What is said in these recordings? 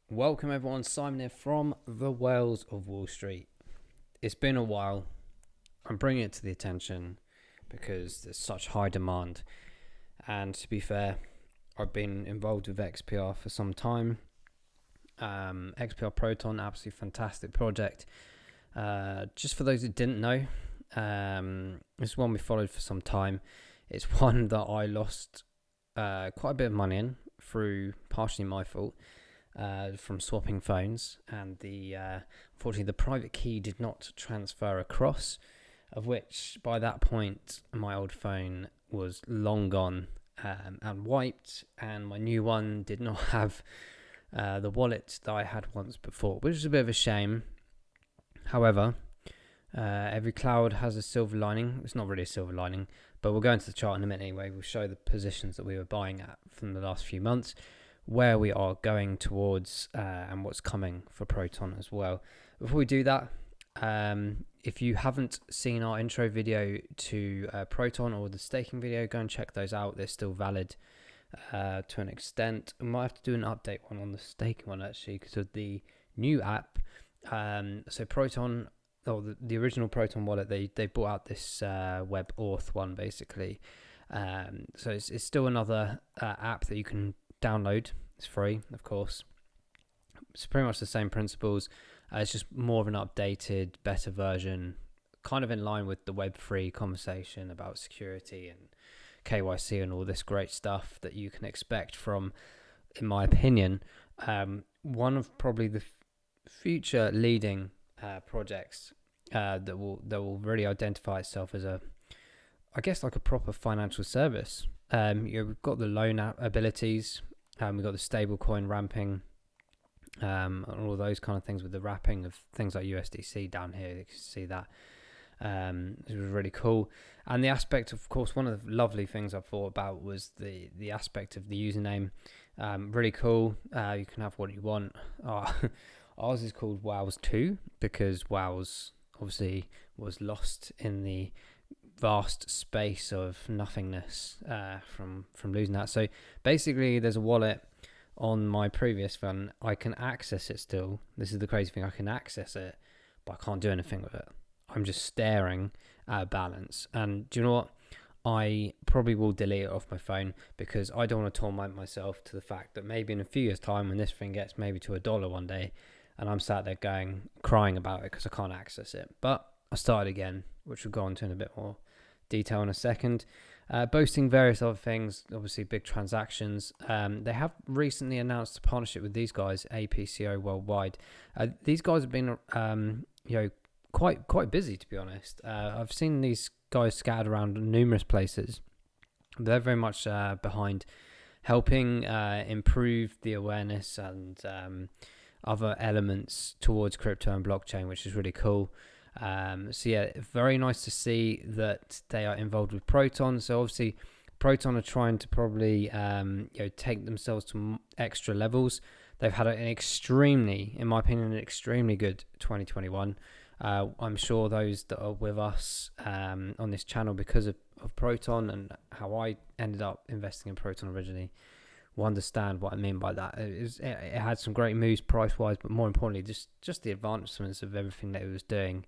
Welcome everyone, Simon here from the Whales of Wall Street. It's been a while. I'm bringing it to the attention because there's such high demand. And to be fair, I've been involved with XPR for some time. XPR Proton, absolutely fantastic project. Just for those who didn't know, this is one we followed for some time. It's one that I lost quite a bit of money in through partially my fault. From swapping phones, and unfortunately the private key did not transfer across, of which by that point my old phone was long gone and wiped, and my new one did not have the wallet that I had once before, which is a bit of a shame. However, every cloud has a silver lining. It's not really a silver lining, but we'll go into the chart in a minute anyway. We'll show the positions that we were buying at from the last few months, where we are going towards, and what's coming for Proton as well. Before we do that, if you haven't seen our intro video to Proton or the staking video, go and check those out. They're still valid to an extent. I might have to do an update one on the staking one actually because of the new app. So Proton, or the original Proton wallet, they brought out this web auth one basically. So it's still another app that you can download. It's free, of course. It's pretty much the same principles. It's just more of an updated, better version, kind of in line with the Web3 conversation about security and KYC and all this great stuff that you can expect from, in my opinion, one of probably the future leading projects that will really identify itself as I guess like a proper financial service. We've got the loan abilities, we've got the stable coin ramping, and all those kind of things with the wrapping of things like USDC down here. You can see that. It was really cool. And the aspect, of course, one of the lovely things I thought about was the aspect of the username. Really cool. You can have what you want. Ours is called Wows2 because Wows obviously was lost in the vast space of nothingness from losing that. So basically there's a wallet on my previous phone. I can access it still. This is the crazy thing. I can access it, but I can't do anything with it. I'm just staring at a balance. And do you know what? I probably will delete it off my phone because I don't want to torment myself to the fact that maybe in a few years time when this thing gets maybe to $1 one day and I'm sat there crying about it because I can't access it. But I started again, which we'll go on to in a bit more detail in a second. Boasting various other things, obviously big transactions. They have recently announced a partnership with these guys, APCO Worldwide. These guys have been, quite busy, to be honest. I've seen these guys scattered around numerous places. They're very much behind helping improve the awareness and other elements towards crypto and blockchain, which is really cool. So yeah, very nice to see that they are involved with Proton. So obviously Proton are trying to probably take themselves to extra levels. They've had an extremely, in my opinion, an extremely good 2021. I'm sure those that are with us on this channel because of Proton and how I ended up investing in Proton originally will understand what I mean by that. It had some great moves price-wise, but more importantly, just the advancements of everything that it was doing.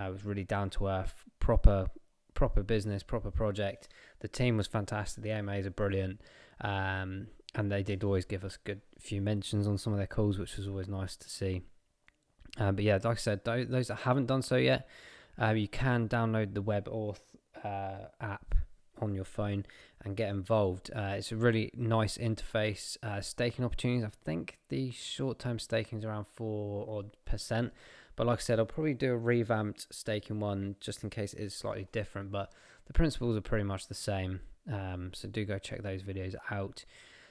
It was really down to earth, proper business, proper project. The team was fantastic. The AMAs are brilliant, and they did always give us a good few mentions on some of their calls, which was always nice to see. But yeah, like I said, those that haven't done so yet, you can download the WebAuth app on your phone and get involved. It's a really nice interface. Staking opportunities, I think the short-term staking is around 4% odd. But like I said, I'll probably do a revamped staking one just in case it is slightly different. But the principles are pretty much the same. So do go check those videos out.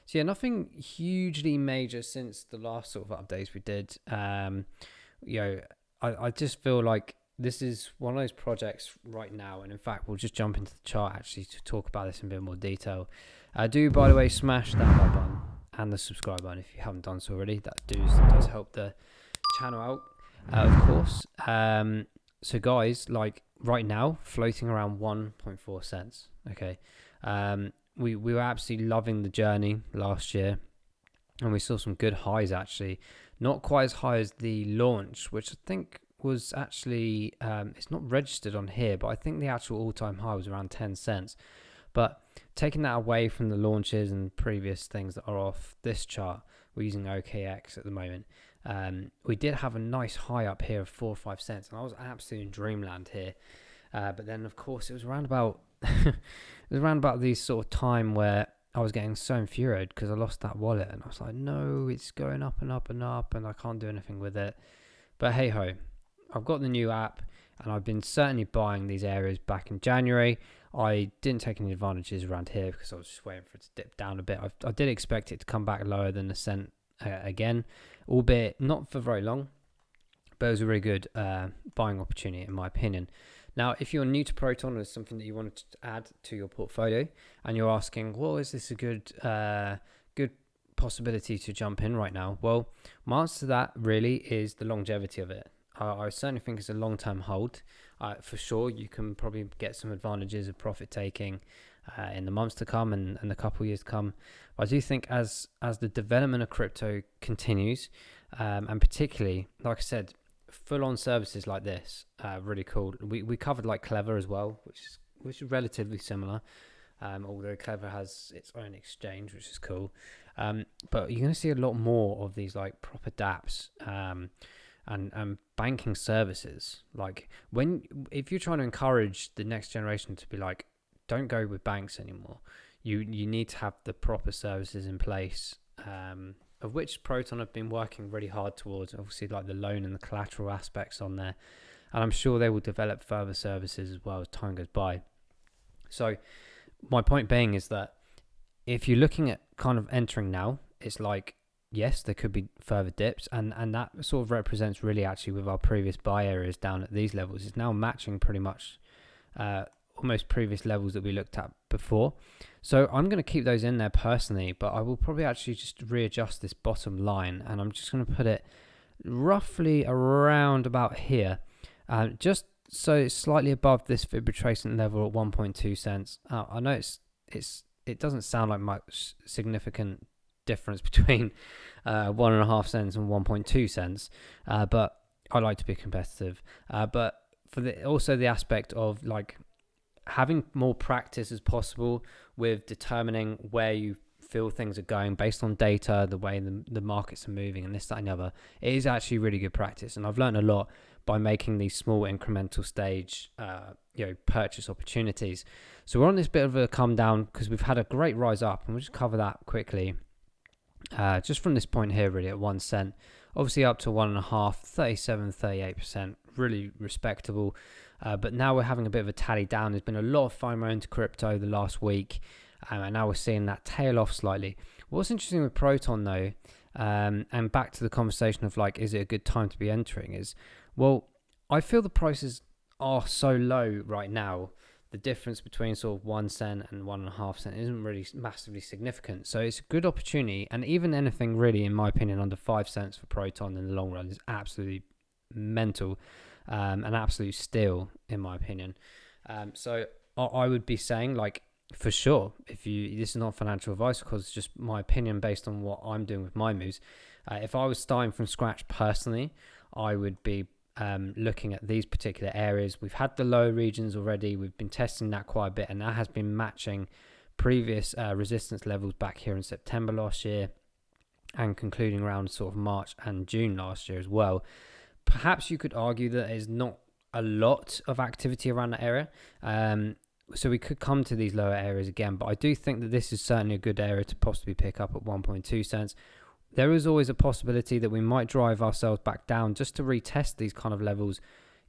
So yeah, nothing hugely major since the last sort of updates we did. I just feel like this is one of those projects right now, and in fact we'll just jump into the chart actually to talk about this in a bit more detail. Do, by the way, smash that like button and the subscribe button if you haven't done so already. That does help the channel out, of course. So guys, like right now floating around 1.4 cents. Okay, we were absolutely loving the journey last year. and we saw some good highs actually. Not quite as high as the launch, which I think was actually it's not registered on here, but I think the actual all-time high was around 10 cents. But taking that away from the launches and previous things that are off this chart, we're using OKX at the moment. We did have a nice high up here of 4 or 5 cents, and I was absolutely in dreamland here. But then, of course, it was around about it was around about this sort of time where I was getting so infuriated because I lost that wallet, and I was like, no, it's going up and up and up, and I can't do anything with it. But hey ho, I've got the new app, and I've been certainly buying these areas back in January. I didn't take any advantages around here because I was just waiting for it to dip down a bit. I did expect it to come back lower than a cent again, albeit not for very long, but it was a really good buying opportunity in my opinion. Now, if you're new to Proton or there's something that you wanted to add to your portfolio and you're asking, well, is this a good possibility to jump in right now? Well, my answer to that really is the longevity of it. I certainly think it's a long-term hold. For sure, you can probably get some advantages of profit taking in the months to come and the couple of years to come. But I do think as the development of crypto continues, and particularly, like I said, full-on services like this, really cool. We covered like Clever as well, which is relatively similar, although Clever has its own exchange, which is cool. But you're going to see a lot more of these like proper dApps and banking services. Like if you're trying to encourage the next generation to be like, don't go with banks anymore, you need to have the proper services in place, of which Proton have been working really hard towards, obviously like the loan and the collateral aspects on there. And I'm sure they will develop further services as well as time goes by. So my point being is that if you're looking at kind of entering now, it's like, yes, there could be further dips, and that sort of represents really actually with our previous buy areas down at these levels. It's now matching pretty much almost previous levels that we looked at before. So I'm going to keep those in there personally, but I will probably actually just readjust this bottom line, and I'm just going to put it roughly around about here, just so it's slightly above this fib retracement level at 1.2 cents. I know it doesn't sound like much significant difference between 1.5 cents and 1.2 cents, but I like to be competitive. But for also the aspect of like having more practice as possible with determining where you feel things are going based on data, the way the markets are moving, and this, that, and the other, it is actually really good practice. And I've learned a lot by making these small incremental stage purchase opportunities. So we're on this bit of a come down because we've had a great rise up, and we'll just cover that quickly. Just from this point here, really at 1 cent, obviously up to 1.5, 37, 38%, really respectable. But now we're having a bit of a tally down. There's been a lot of FOMO into crypto the last week, and now we're seeing that tail off slightly. What's interesting with Proton though, and back to the conversation of like, is it a good time to be entering, is, well, I feel the prices are so low right now. The difference between sort of 1 cent and 1.5 cent isn't really massively significant. So it's a good opportunity. And even anything really, in my opinion, under 5 cents for Proton in the long run is absolutely mental, an absolute steal, in my opinion. So I would be saying, like, for sure, this is not financial advice because it's just my opinion based on what I'm doing with my moves. If I was starting from scratch personally, I would be looking at these particular areas. We've had the low regions already. We've been testing that quite a bit, and that has been matching previous resistance levels back here in September last year and concluding around sort of March and June last year as well. Perhaps you could argue that there's not a lot of activity around that area, so we could come to these lower areas again, but I do think that this is certainly a good area to possibly pick up at 1.2 cents. There is always a possibility that we might drive ourselves back down just to retest these kind of levels,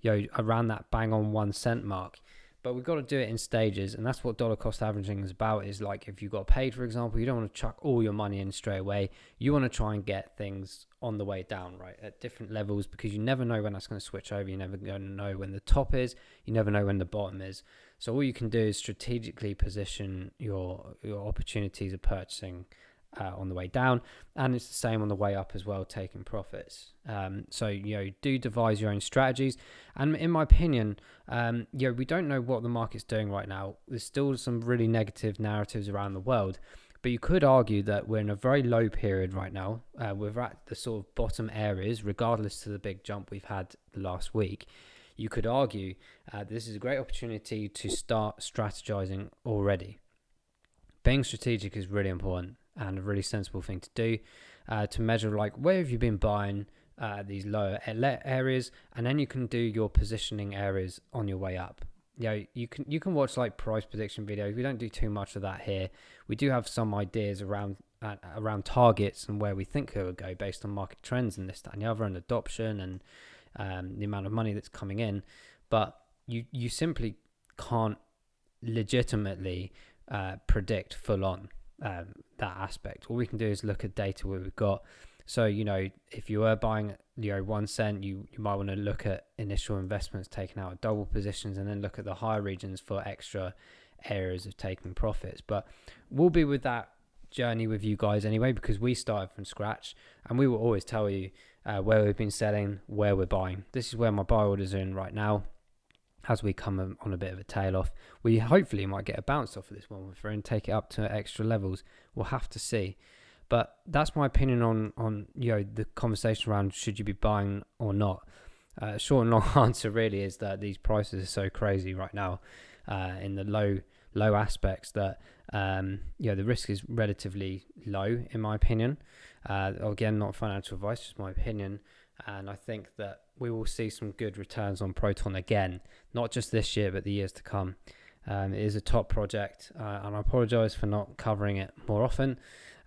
around that bang on 1 cent mark. But we've got to do it in stages, and that's what dollar cost averaging is about. Is like, if you got paid, for example, you don't want to chuck all your money in straight away. You want to try and get things on the way down, right, at different levels, because you never know when that's going to switch over. You never going to know when the top is. You never know when the bottom is. So all you can do is strategically position your opportunities of purchasing on the way down, and it's the same on the way up as well, taking profits. So do devise your own strategies, and in my opinion, we don't know what the market's doing right now. There's still some really negative narratives around the world, But you could argue that we're in a very low period right now. We're at the sort of bottom areas, regardless to the big jump we've had last week. You could argue this is a great opportunity to start strategizing already. Being strategic is really important and a really sensible thing to do, to measure like where have you been buying these lower areas, and then you can do your positioning areas on your way up. You can watch like price prediction videos. We don't do too much of that here. We do have some ideas around targets and where we think it will go based on market trends and this, that, and the other, and adoption and the amount of money that's coming in. But you simply can't legitimately predict full on that aspect. All we can do is look at data where we've got. So, if you were buying, 1 cent, you might want to look at initial investments taken out of double positions and then look at the higher regions for extra areas of taking profits. But we'll be with that journey with you guys anyway, because we started from scratch and we will always tell you where we've been selling, where we're buying. This is where my buy orders are in right now. As we come on a bit of a tail off, we hopefully might get a bounce off of this one and take it up to extra levels. We'll have to see. But that's my opinion on the conversation around should you be buying or not. Short and long answer really is that these prices are so crazy right now in the low aspects that the risk is relatively low in my opinion. Again, not financial advice, just my opinion. And I think that we will see some good returns on Proton again, not just this year, but the years to come. It is a top project, and I apologise for not covering it more often.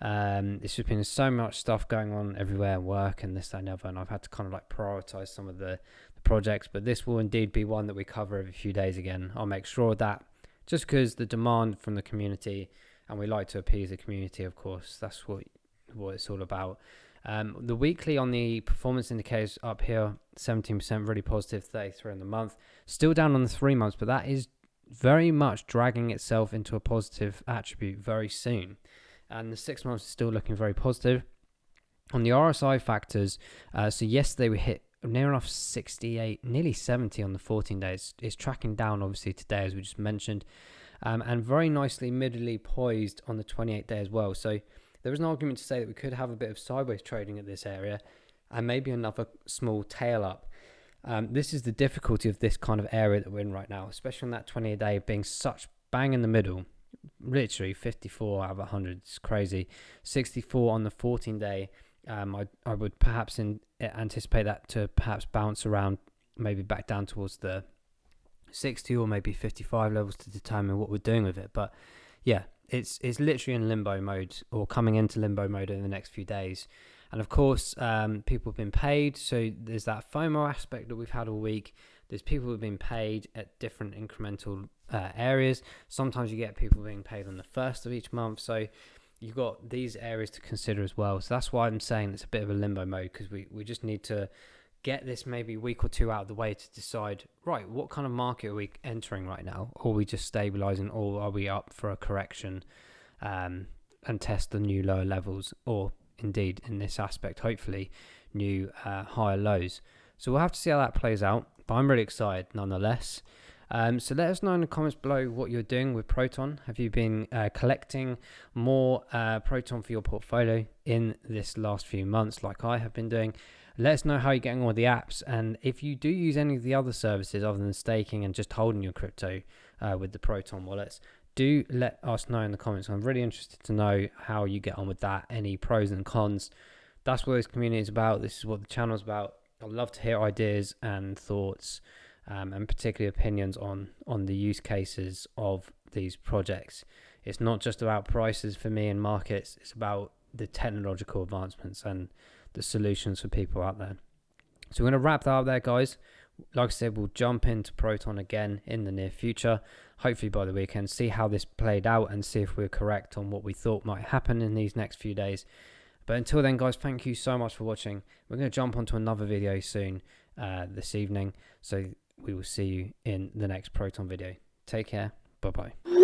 It's just been so much stuff going on everywhere, work and this, that, and the other, and I've had to kind of like prioritise some of the projects. But this will indeed be one that we cover every few days again. I'll make sure of that, just because the demand from the community, and we like to appease the community, of course. That's what it's all about. The weekly on the performance indicators up here, 17%, really positive, 33 on the month. Still down on the 3 months, but that is very much dragging itself into a positive attribute very soon. And the 6 months is still looking very positive. On the RSI factors, so yesterday we hit near enough 68, nearly 70 on the 14 days. It's tracking down obviously today, as we just mentioned, and very nicely middly poised on the 28 day as well. So there is an argument to say that we could have a bit of sideways trading at this area and maybe another small tail up. This is the difficulty of this kind of area that we're in right now, especially on that 28 day being such bang in the middle. Literally 54 out of 100. It's crazy. 64 on the 14 day. I would perhaps anticipate that to perhaps bounce around, maybe back down towards the 60 or maybe 55 levels to determine what we're doing with it. But yeah, it's literally in limbo mode, or coming into limbo mode in the next few days. And of course, people have been paid. So there's that FOMO aspect that we've had all week. There's people who have been paid at different incremental areas. Sometimes you get people being paid on the first of each month. So you've got these areas to consider as well. So that's why I'm saying it's a bit of a limbo mode, because we just need to get this maybe week or two out of the way to decide, right, what kind of market are we entering right now? Or are we just stabilizing, or are we up for a correction and test the new lower levels, or indeed in this aspect, hopefully new higher lows. So we'll have to see how that plays out, but I'm really excited nonetheless. So let us know in the comments below what you're doing with Proton. Have you been collecting more Proton for your portfolio in this last few months like I have been doing? Let us know how you're getting on with the apps, and if you do use any of the other services other than staking and just holding your crypto with the Proton wallets, do let us know in the comments. I'm really interested to know how you get on with that, any pros and cons. That's what this community is about. This is what the channel is about. I'd love to hear ideas and thoughts, and particularly opinions on the use cases of these projects. It's not just about prices for me and markets. It's about the technological advancements and the solutions for people out there. So we're going to wrap that up there, guys. Like I said, we'll jump into Proton again in the near future, hopefully by the weekend, see how this played out and see if we're correct on what we thought might happen in these next few days. But until then, guys, thank you so much for watching. We're going to jump onto another video soon this evening, so we will see you in the next Proton video. Take care. Bye-bye.